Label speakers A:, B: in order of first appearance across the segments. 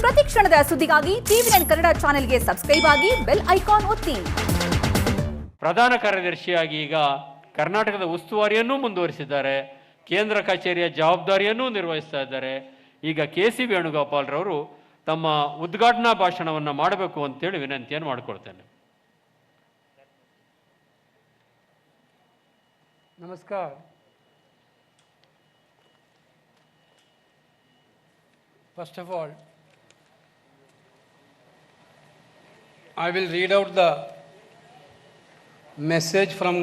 A: ಪ್ರತಿ ಕ್ಷಣದ ಸುದ್ದಿಗಾಗಿ ಟಿವಿ9 ಕನ್ನಡ ಚಾನೆಲ್ಗೆ ಸಬ್ಸ್ಕ್ರೈಬ್ ಆಗಿ ಬೆಲ್ ಐಕಾನ್ ಒತ್ತಿ.
B: ಪ್ರಧಾನ ಕಾರ್ಯದರ್ಶಿಯಾಗಿ ಈಗ ಕರ್ನಾಟಕದ ಉಸ್ತುವಾರಿಯನ್ನು ಮುಂದುವರಿಸಿದ್ದಾರೆ. ಕೇಂದ್ರ ಕಚೇರಿಯ ಜವಾಬ್ದಾರಿಯನ್ನು ನಿರ್ವಹಿಸ್ತಾ ಇದ್ದಾರೆ. ಈಗ ಕೆ.ಸಿ. ವೇಣುಗೋಪಾಲ್ ರವರು ತಮ್ಮ ಉದ್ಘಾಟನಾ ಭಾಷಣವನ್ನು ಮಾಡಬೇಕು ಅಂತೇಳಿ ವಿನಂತಿಯನ್ನು ಮಾಡಿಕೊಳ್ತೇನೆ.
C: नमस्कार. First of all, I will read out the message from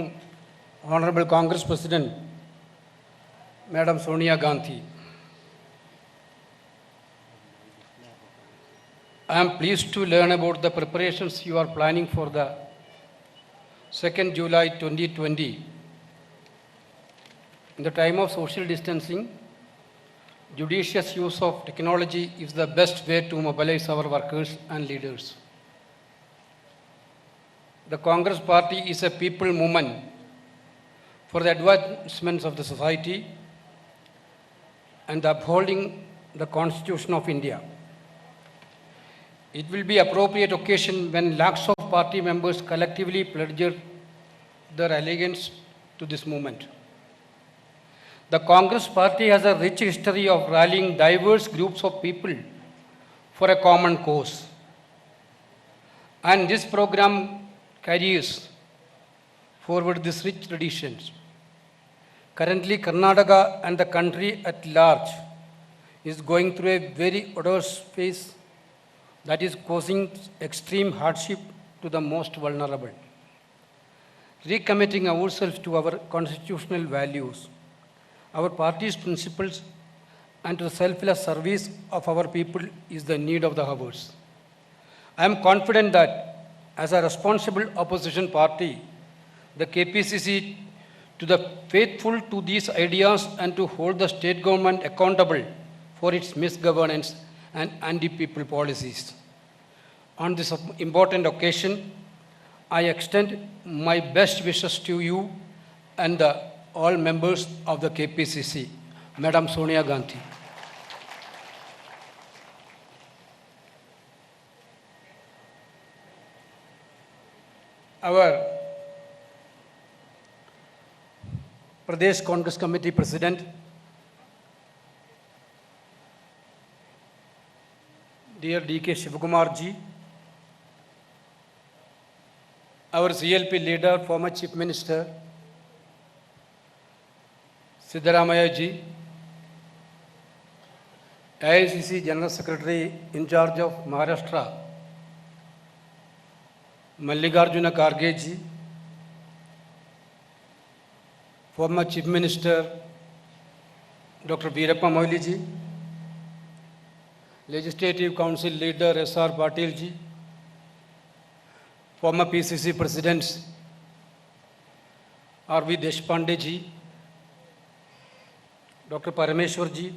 C: Honorable Congress President, Madam Sonia Gandhi. I am pleased to learn about the preparations you are planning for the 2nd July 2020. In the time of social distancing, judicious use of technology is the best way to mobilize our workers and leaders. The Congress Party is a people movement for the advancements of the society and upholding the Constitution of India. It will be appropriate occasion when lakhs of party members collectively pledge their allegiance to this movement. The Congress Party has a rich history of rallying diverse groups of people for a common cause. And this program carries forward these rich traditions. Currently, Karnataka and the country at large is going through a very odorous phase that is causing extreme hardship to the most vulnerable. Recommitting ourselves to our constitutional values, our party's principles, and to the selfless service of our people is the need of the hours. I am confident that as a responsible opposition party, the KPCC, to the faithful to these ideas and to hold the state government accountable for its misgovernance and anti-people policies. On this important occasion, I extend my best wishes to you and all members of the KPCC. Madam Sonia Gandhi. Our Pradesh Congress Committee President, dear D.K. Shivakumar ji, our CLP leader, former Chief Minister, Siddaramaiah ji, AICC General Secretary in charge of Maharashtra, Mallikarjuna Kharge ji, former Chief Minister, Dr. Veerappa Moily ji, Legislative Council Leader S.R. Patil ji, former PCC Presidents R.V. Deshpande ji, Dr. Parameshwar ji,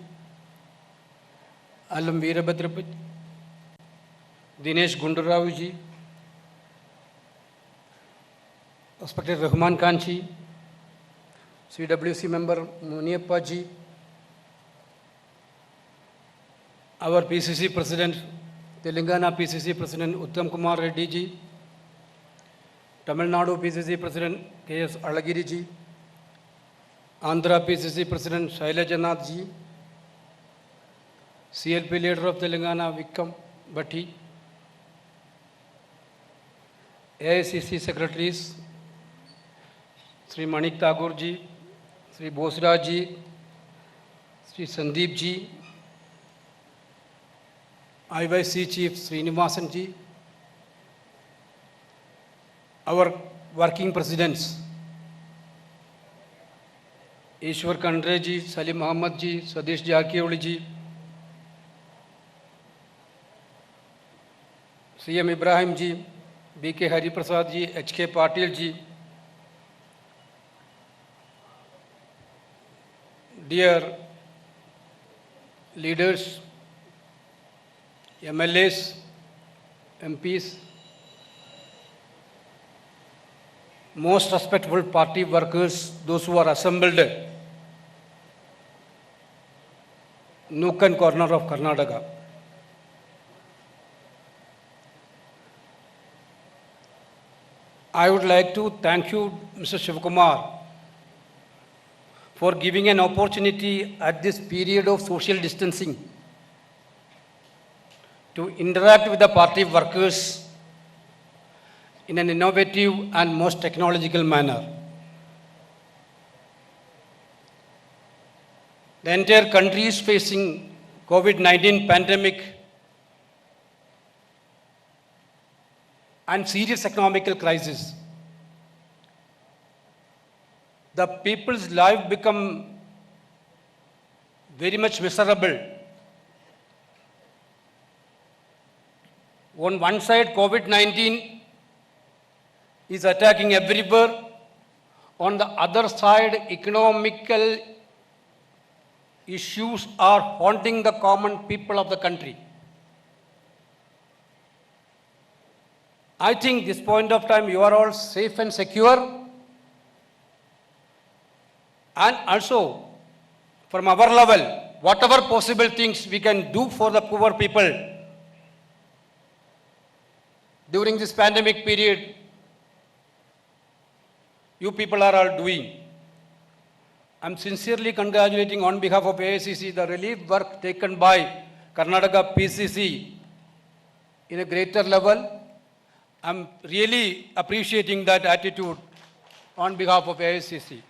C: Alam Veerabhadra ji, Dinesh Gundurao ji, respected Rahman Khan ji, CWC member Muniyappa ji, our PCC President, Telangana PCC President Uttam Kumar Reddy ji, Tamil Nadu PCC President K.S. Alagiri ji, Andhra PCC President Shailaja Nath ji, CLP leader of Telangana Vikram Bhatti, AICC secretaries Sri Manik Tagore ji, Sri Bosraj ji, Sri Sandeep ji, IYC Chief Srinivasan ji, our working presidents Ishwar Khandre ji, Salim Muhammad ji, Sadish Jakioli ji, CM Ibrahim ji, B.K. Hari Prasad ji, H.K. Patil ji, dear leaders, MLAs, MPs, most respectful party workers, those who are assembled nook and corner of Karnataka. I would like to thank you, Mr. Shivakumar, for giving an opportunity at this period of social distancing to interact with the party workers in an innovative and most technological manner. The entire country is facing COVID-19 pandemic and serious economical crisis. The people's life become very much miserable. On one side, COVID-19 is attacking everywhere. On the other side, economical issues are haunting the common people of the country. I think this point of time you are all safe and secure. And also, from our level, whatever possible things we can do for the poor people during this pandemic period, you people are all doing. I'm sincerely congratulating on behalf of AICC the relief work taken by Karnataka PCC in a greater level. I'm really appreciating that attitude on behalf of AICC.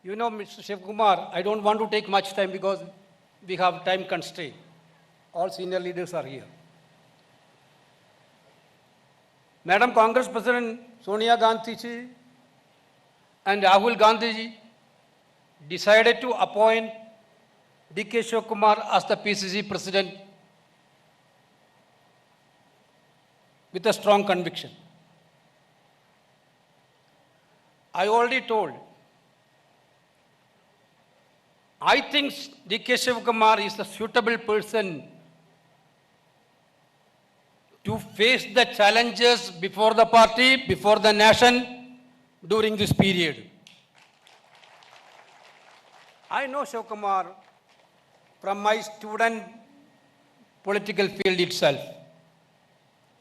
C: You know, Mr. Shivakumar, I don't want to take much time because we have time constraint. All senior leaders are here. Madam Congress President Sonia Gandhi ji and Rahul Gandhi ji decided to appoint D.K. Shivakumar as the PCC President with a strong conviction. I already told, I think D.K. Shivakumar is the suitable person to face the challenges before the party, before the nation during this period. I know Shivakumar from my student political field itself.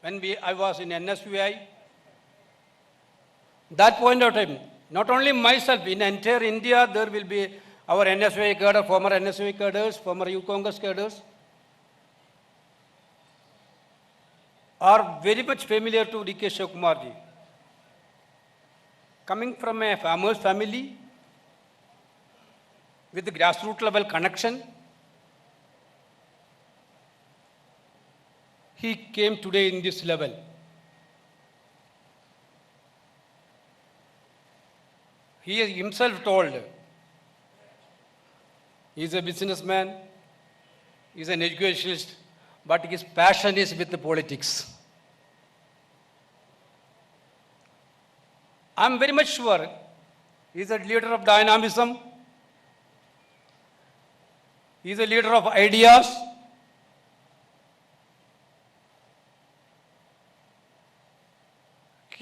C: When I was in NSUI, that point of time, not only myself, in entire India, there will be our NSUI cadre, former NSUI cadres, former Youth Congress cadres, are very much familiar to D.K. Shivakumar ji. Coming from a farmer's family, with the grassroots level connection, he came today in this level. He himself told, he is a businessman, he is an educationist, but his passion is with the politics. I am very much sure he is a leader of dynamism, he is a leader of ideas,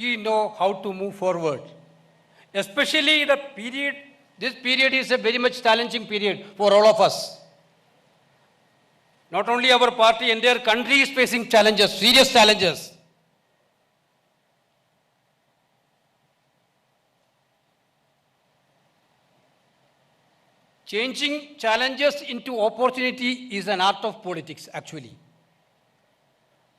C: he knows how to move forward. Especially the period, this period is a very much challenging period for all of us. Not only our party, entire country is facing challenges, serious challenges. Changing challenges into opportunity is an art of politics, actually.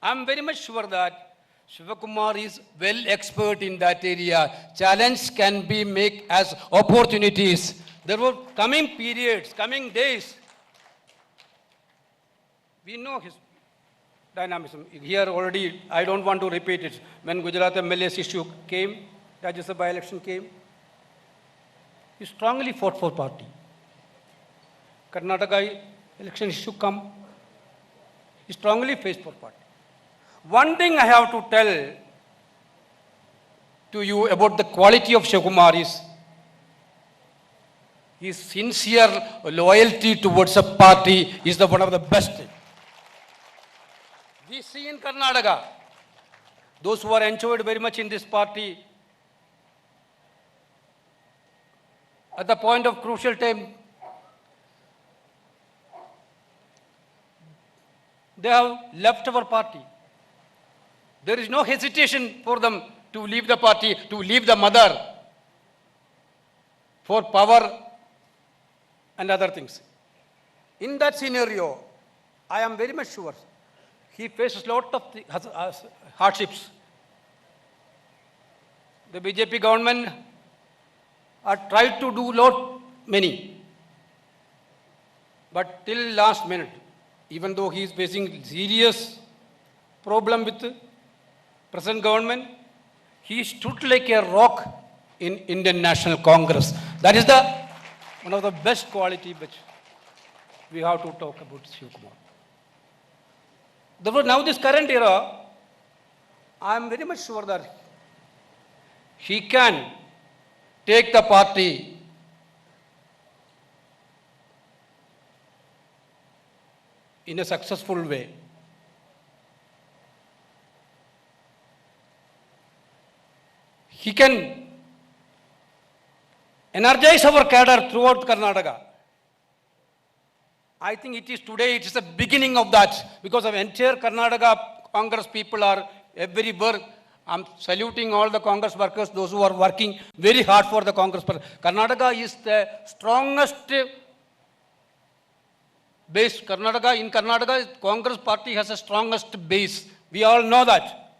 C: I am very much sure that Shivakumar is well expert in that area. Challenge can be made as opportunities. There were coming periods, coming days. We know his dynamism. Here already, I don't want to repeat it. When Gujarat MLA's issue came, Rajya Sabha election came, he strongly fought for party. Karnataka election issue come, he strongly faced for party. One thing I have to tell to you about the quality of Shivakumar is his sincere loyalty towards a party is one of the best. We see in Karnataka, those who are enjoyed very much in this party, at the point of crucial time, they have left our party. There is no hesitation for them to leave the party, to leave the mother for power and other things. In that scenario, I am very much sure he faces lot of hardships. The BJP government are tried to do many, but till last minute, even though he is facing serious problem with present government, he stood like a rock in Indian National Congress. That is one of the best quality which we have to talk about Shivakumar. Therefore, now this current era, I am very much sure that he can take the party in a successful way. He can energize our cadre throughout Karnataka. I think it is today, it is the beginning of that, because of entire Karnataka Congress people are everywhere. I'm saluting all the Congress workers, those who are working very hard for the Congress. Karnataka is the strongest base. In Karnataka, Congress party has the strongest base. We all know that.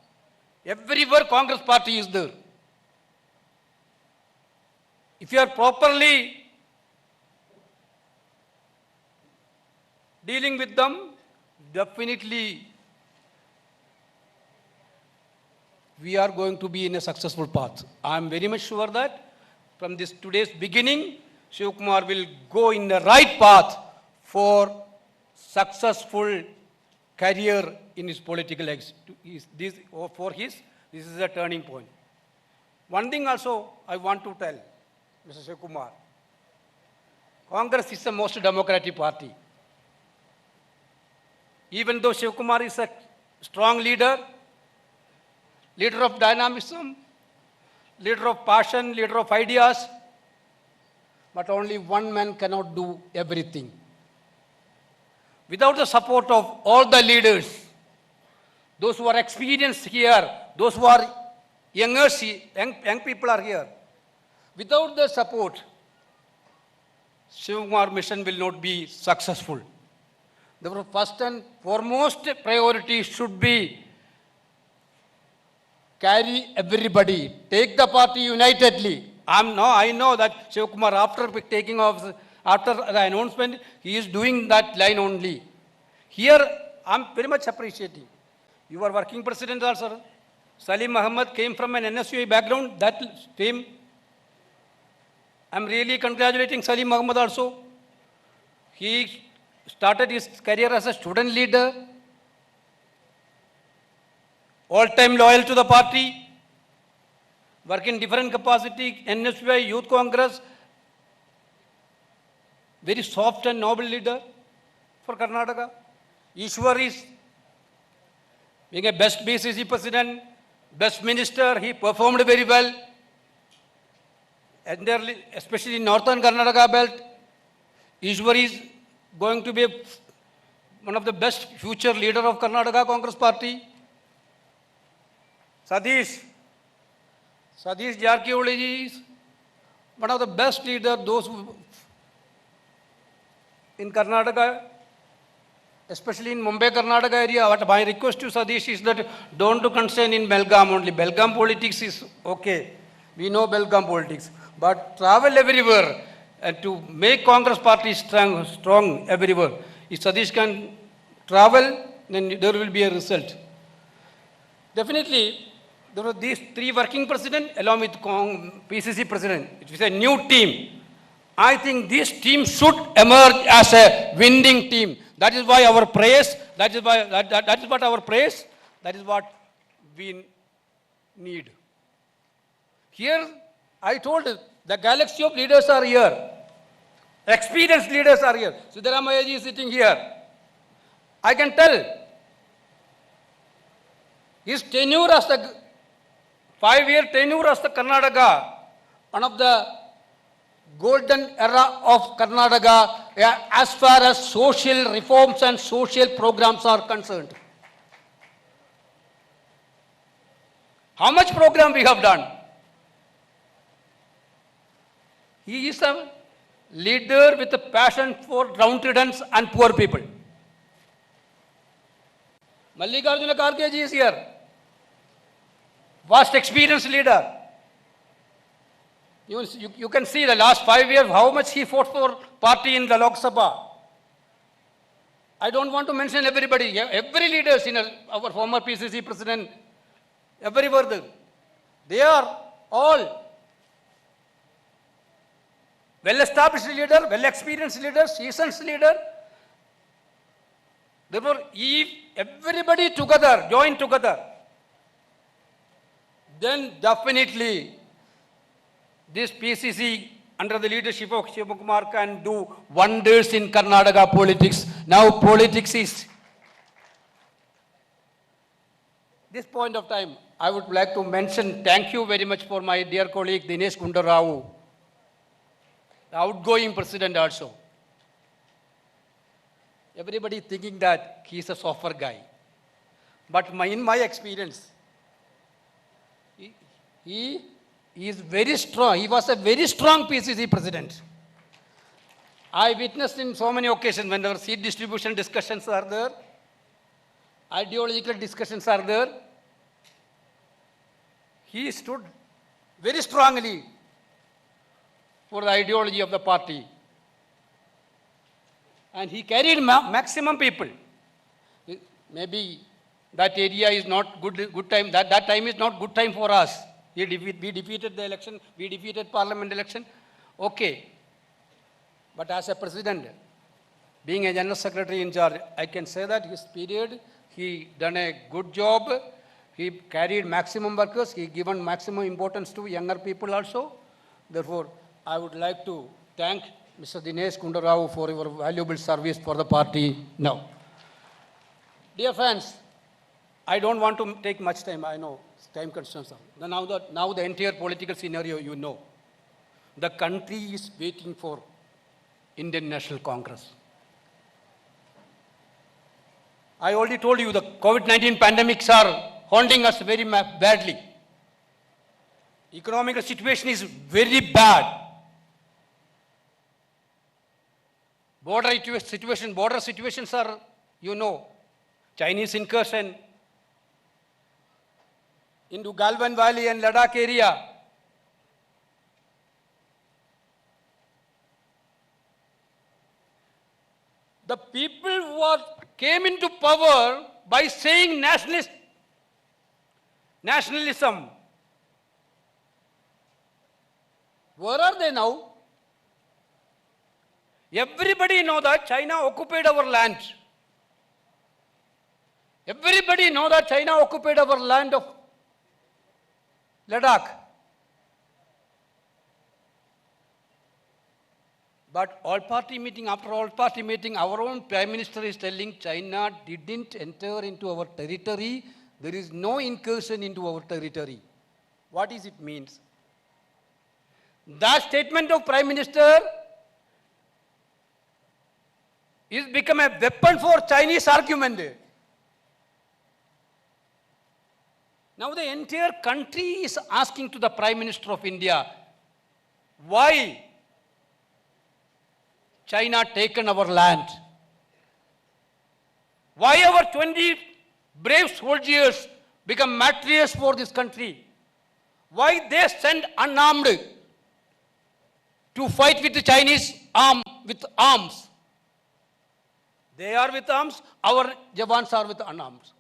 C: Everywhere Congress party is there. If you are properly dealing with them, definitely we are going to be in a successful path. I am very much sure that from this today's beginning, Shivakumar will go in the right path for successful career in his political this is a turning point. One thing also I want to tell Mr. Shivakumar, Congress is the most democratic party. Even though Shivakumar is a strong leader of dynamism, leader of passion, leader of ideas, but only one man cannot do everything. Without the support of all the leaders, those who are experienced here, those who are young people are here, without the support, Shivakumar mission will not be successful. Therefore, first and foremost priority should be carry everybody, take the party unitedly. I know that Shivakumar, after taking off, after the announcement, he is doing that line only. Here, I am very much appreciating. You are working president also. Salim Muhammad came from an NSUI background, that same. I am really congratulating Salim Muhammad also. He started his career as a student leader, all-time loyal to the party, work in different capacity, NSUI, Youth Congress, very soft and noble leader for Karnataka. Ishwar is being a best BCC president, best minister, he performed very well, especially in northern Karnataka belt. Ishwar is going to be one of the best future leader of Karnataka Congress Party. Satish Jarkioli is one of the best leaders, those who in Karnataka, especially in Mumbai, Karnataka area. What my request to Satish is that don't do concern in Belgaum only. Belgaum politics is okay. We know Belgaum politics. But travel everywhere and to make Congress party strong everywhere. If Satish can travel, then there will be a result. Definitely, there were these three working presidents along with PCC president. It was a new team. I think this team should emerge as a winning team. That is why our praise, that is what our praise, that is what we need. Here, I told you, the galaxy of leaders are here. Experienced leaders are here. Siddaramaiah ji is sitting here. I can tell his tenure as the 5-year tenure as the Karnataka, one of the golden era of Karnataka as far as social reforms and social programs are concerned. How much program we have done? He is a leader with a passion for downtrodden and poor people. Mallikarjuna Kharge ji is here. Vast experienced leader. You can see the last 5 years how much he fought for party in the Lok Sabha. I don't want to mention everybody. Every leaders in our former PCC president, everywhere they are all well-established leader, well-experienced leader, seasoned leader. Therefore, if everybody together, join together, then definitely this PCC under the leadership of Shivakumar can do wonders in Karnataka politics. Now politics is, this point of time, I would like to mention thank you very much for my dear colleague Dinesh Gundarao, the outgoing president also. Everybody thinking that he is a softer guy. But in my experience, he is very strong. He was a very strong PCC president. I witnessed in so many occasions when our seat distribution discussions are there, ideological discussions are there, he stood very strongly for the ideology of the party. And he carried maximum people. Maybe that area is not good time. That time is not good time for us. We defeated the election. We defeated parliament election. Okay. But as a president, being a general secretary in charge, I can say that his period, he done a good job. He carried maximum workers. He given maximum importance to younger people also. Therefore, I would like to thank Mr. Dinesh Gundarao for your valuable service for the party now. Dear friends, I don't want to take much time. I know time constraints. Now the entire political scenario you know. The country is waiting for Indian National Congress. I already told you the COVID-19 pandemics are haunting us very badly. Economic situation is very bad. Border situations are, you know, Chinese incursion into Galwan Valley and Ladakh area. The people who came into power by saying nationalism, where are they now? Everybody know that China occupied our land. Everybody know that China occupied our land of Ladakh. But all-party meeting, after all-party meeting, our own Prime Minister is telling China didn't enter into our territory. There is no incursion into our territory. What does it mean? That statement of Prime Minister is become a weapon for Chinese argument. Now the entire country is asking to the Prime Minister of India, why China taken our land? Why our 20 brave soldiers become martyrs for this country? Why they send unarmed to fight with the Chinese with arms? They are with arms, our Jawans are with unarmed.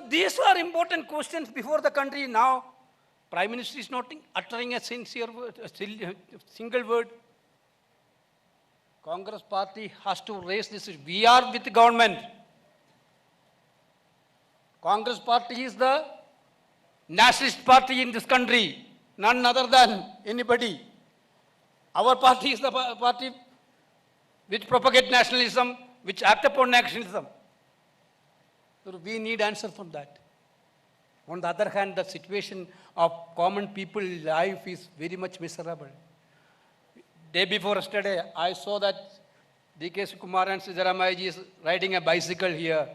C: These are important questions before the country now. Prime Minister is not uttering a sincere word, a single word. Congress party has to raise this. We are with the government. Congress party is the nationalist party in this country, none other than anybody. Our party is the party which propagate nationalism, which act upon nationalism. So we need answer from that. On the other hand, the situation of common people life is very much miserable. Day before yesterday, I saw that D.K. Sukumar and Siddharamaya ji is riding a bicycle here.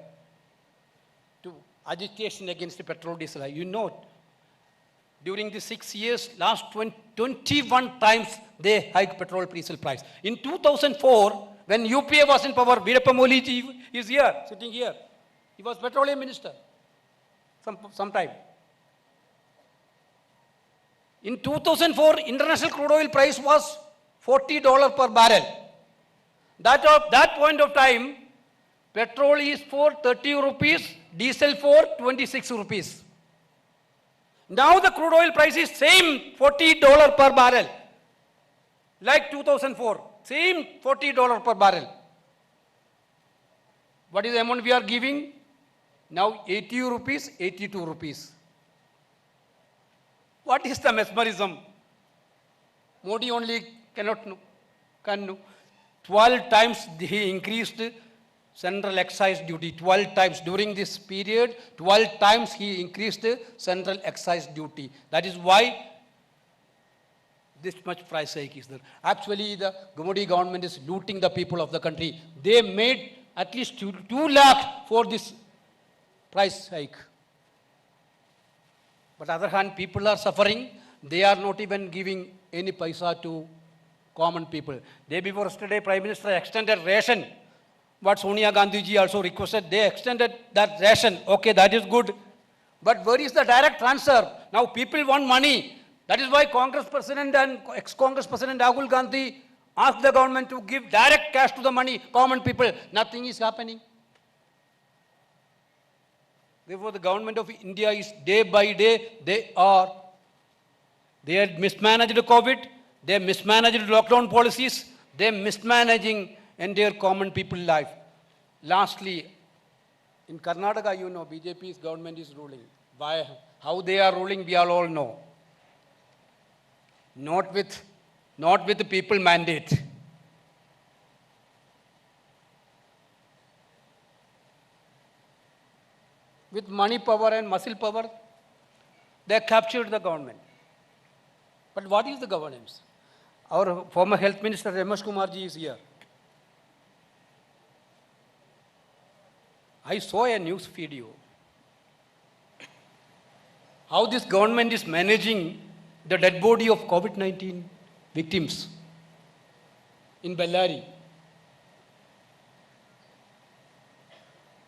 C: agitation against the petrol diesel. You know, during the 6 years, last 21 times they hiked petrol diesel price. In 2004, when UPA was in power, Veerappa Moili ji is here, sitting here. He was petroleum minister sometime. In 2004, international crude oil price was $40 per barrel. That point of time, petrol is for 30 rupees, diesel for 26 rupees. Now the crude oil price is same $40 per barrel, like 2004, same $40 per barrel. What is the amount we are giving? Now 80 rupees, 82 rupees. What is the mesmerism? Modi only can know. 12 times he increased central excise duty. 12 times during this period, 12 times he increased central excise duty. That is why this much price hike is there. Actually, the Modi government is looting the people of the country. They made at least 2 lakh for this price hike. But on the other hand, people are suffering. They are not even giving any paisa to common people. Day before yesterday, Prime Minister extended ration. What Sonia Gandhi ji also requested, they extended that ration. Okay, that is good. But where is the direct transfer? Now people want money. That is why Congress President and ex-Congress President Rahul Gandhi asked the government to give direct cash to the money, common people. Nothing is happening. Therefore, the government of India is day by day, they had mismanaged COVID, they mismanaged lockdown policies, they are mismanaging entire common people life. Lastly, in Karnataka, you know, BJP's government is ruling. How they are ruling, we all know. Not with the people mandate. With money power and muscle power, they captured the government. But what is the governance? Our former health minister, Ramesh Kumar ji, is here. I saw a news video. How this government is managing the dead body of COVID-19 victims in Bellary.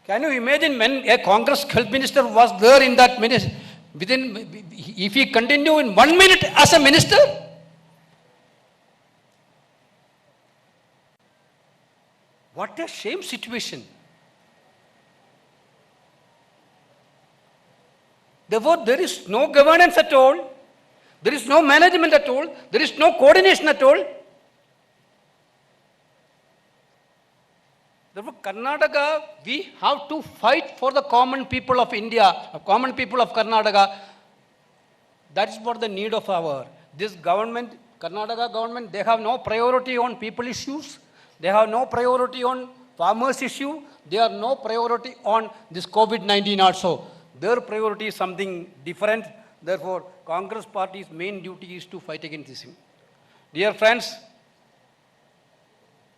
C: Can you imagine when a Congress health minister was there in that ministry, if he continue in 1 minute as a minister? What a shame situation. Therefore, there is no governance at all. There is no management at all. There is no coordination at all. Therefore, Karnataka, we have to fight for the common people of India, common people of Karnataka. That is what the need of this government, Karnataka government, they have no priority on people issues. They have no priority on farmers issue. They have no priority on this COVID-19 also. Their priority is something different. Therefore, Congress party's main duty is to fight against this. Dear friends,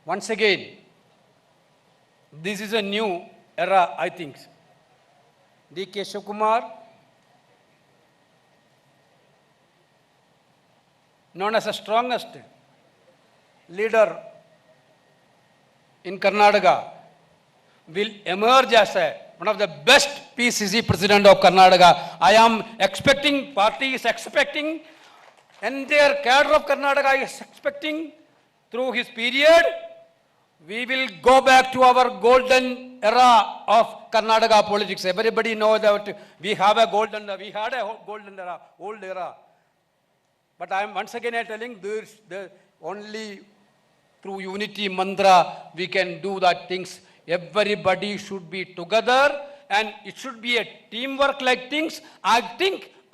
C: once again, this is a new era, I think. D.K. Shivakumar, known as the strongest leader in Karnataka, will emerge as one of the best PCC president of Karnataka. I am expecting, party is expecting, entire cadre of Karnataka is expecting, through his period, we will go back to our golden era of Karnataka politics. Everybody knows that we had a golden era, old era. But I am once again telling, only through unity mantra we can do that things. Everybody should be together and it should be a teamwork like things. I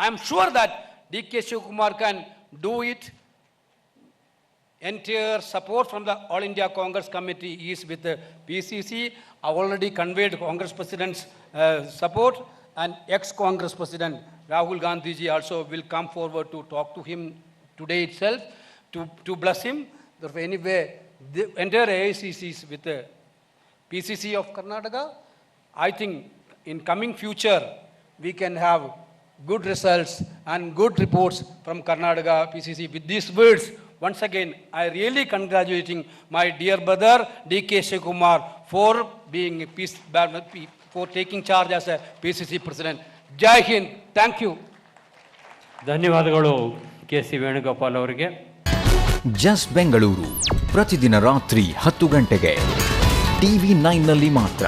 C: am sure that D.K. Shivakumar can do it. Entire support from the All India Congress Committee is with the PCC. I already conveyed Congress President's support, and ex-Congress President Rahul Gandhi ji also will come forward to talk to him today itself to bless him. Therefore, anyway, the entire AICC is with the PCC of Karnataka. I think in coming future, we can have good results and good reports from Karnataka PCC. With these words, once again, I really congratulating my dear brother D.K. Shivakumar for being for taking charge as a PCC president. Jai Hind. Thank you.
B: ಧನ್ಯವಾದಗಳು KC. Venugopal ಅವರಿಗೆ.
D: Just Bengaluru ಪ್ರತಿದಿನ ರಾತ್ರಿ 10 ಗಂಟೆಗೆ TV9 ನಲ್ಲಿ ಮಾತ್ರ.